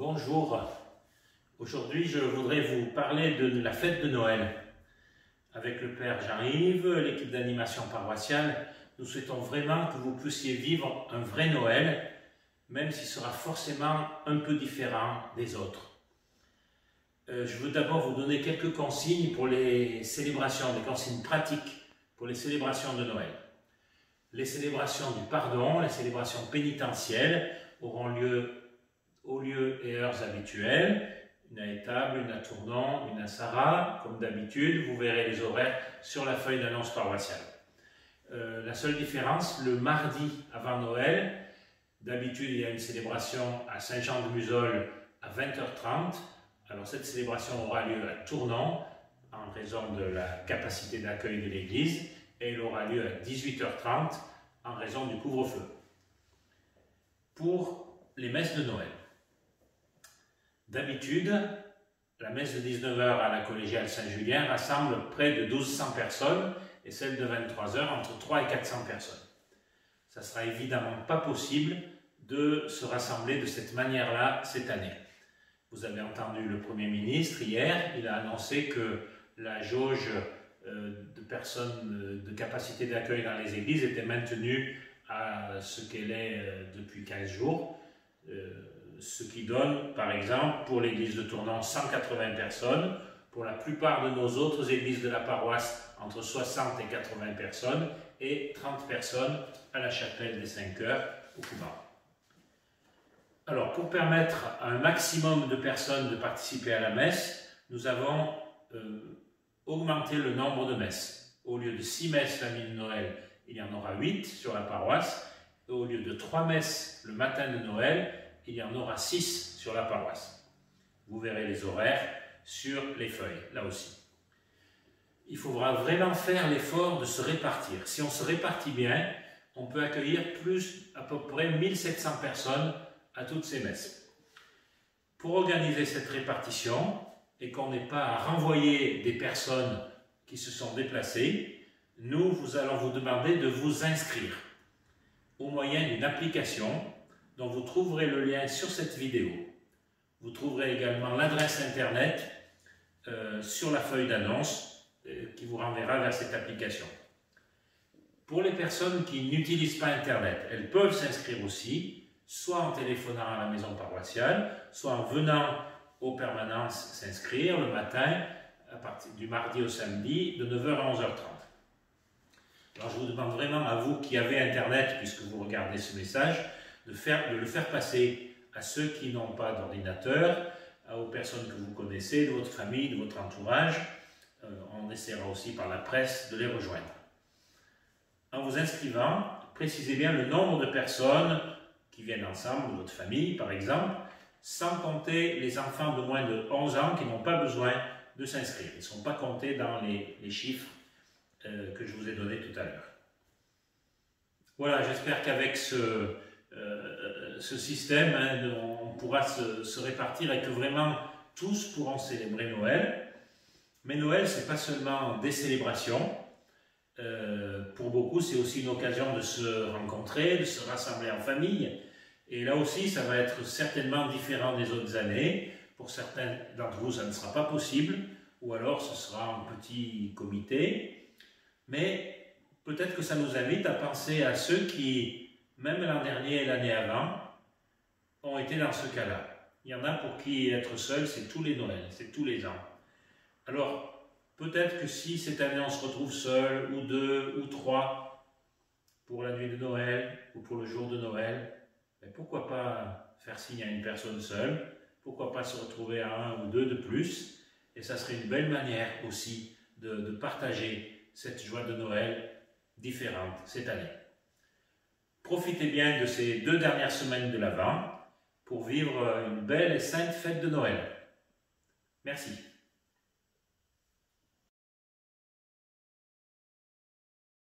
Bonjour, aujourd'hui je voudrais vous parler de la fête de Noël. Avec le Père Jean-Yves, l'équipe d'animation paroissiale, nous souhaitons vraiment que vous puissiez vivre un vrai Noël, même s'il sera forcément un peu différent des autres. Je veux d'abord vous donner quelques consignes pour les célébrations, des consignes pratiques pour les célébrations de Noël. Les célébrations du pardon, les célébrations pénitentielles auront lieu aux lieux et heures habituels, une à étable, une à tournant, une à Sarah, comme d'habitude. Vous verrez les horaires sur la feuille d'annonce paroissiale. La seule différence, le mardi avant Noël, d'habitude il y a une célébration à Saint-Jean-de-Muzols à 20h30. Alors cette célébration aura lieu à Tournon en raison de la capacité d'accueil de l'église et elle aura lieu à 18h30 en raison du couvre-feu. Pour les messes de Noël. D'habitude, la messe de 19h à la collégiale Saint-Julien rassemble près de 1200 personnes et celle de 23h entre 300 et 400 personnes. Ça ne sera évidemment pas possible de se rassembler de cette manière-là cette année. Vous avez entendu le Premier ministre hier, il a annoncé que la jauge de personnes de capacité d'accueil dans les églises était maintenue à ce qu'elle est depuis 15 jours. Ce qui donne, par exemple, pour l'église de Tournon, 180 personnes, pour la plupart de nos autres églises de la paroisse, entre 60 et 80 personnes, et 30 personnes à la chapelle des 5 heures au couvent. Alors, pour permettre à un maximum de personnes de participer à la messe, nous avons augmenté le nombre de messes. Au lieu de 6 messes la nuit de Noël, il y en aura 8 sur la paroisse, et au lieu de 3 messes le matin de Noël, il y en aura 6 sur la paroisse. Vous verrez les horaires sur les feuilles, là aussi. Il faudra vraiment faire l'effort de se répartir. Si on se répartit bien, on peut accueillir à peu près 1700 personnes à toutes ces messes. Pour organiser cette répartition, et qu'on n'ait pas à renvoyer des personnes qui se sont déplacées, nous allons vous demander de vous inscrire au moyen d'une application dont vous trouverez le lien sur cette vidéo. Vous trouverez également l'adresse internet sur la feuille d'annonce qui vous renverra vers cette application. Pour les personnes qui n'utilisent pas internet, elles peuvent s'inscrire aussi, soit en téléphonant à la maison paroissiale, soit en venant aux permanences s'inscrire le matin, à partir du mardi au samedi, de 9h à 11h30. Alors je vous demande vraiment à vous qui avez internet, puisque vous regardez ce message, de le faire passer à ceux qui n'ont pas d'ordinateur, aux personnes que vous connaissez, de votre famille, de votre entourage. On essaiera aussi par la presse de les rejoindre. En vous inscrivant, précisez bien le nombre de personnes qui viennent ensemble, de votre famille par exemple, sans compter les enfants de moins de 11 ans qui n'ont pas besoin de s'inscrire. Ils ne sont pas comptés dans les chiffres que je vous ai donnés tout à l'heure. Voilà, j'espère qu'avec ce système, on pourra se répartir et que vraiment tous pourront célébrer Noël. Mais Noël, ce n'est pas seulement des célébrations. Pour beaucoup, c'est aussi une occasion de se rencontrer, de se rassembler en famille. Et là aussi, ça va être certainement différent des autres années. Pour certains d'entre vous, ça ne sera pas possible. Ou alors, ce sera en petit comité. Mais peut-être que ça nous invite à penser à ceux qui, même l'an dernier et l'année avant, ont été dans ce cas-là. Il y en a pour qui être seul, c'est tous les Noëls, c'est tous les ans. Alors, peut-être que si cette année on se retrouve seul, ou 2, ou 3, pour la nuit de Noël, ou pour le jour de Noël, ben pourquoi pas faire signe à une personne seule, pourquoi pas se retrouver à 1 ou 2 de plus, et ça serait une belle manière aussi de partager cette joie de Noël différente cette année. Profitez bien de ces 2 dernières semaines de l'Avent pour vivre une belle et sainte fête de Noël. Merci.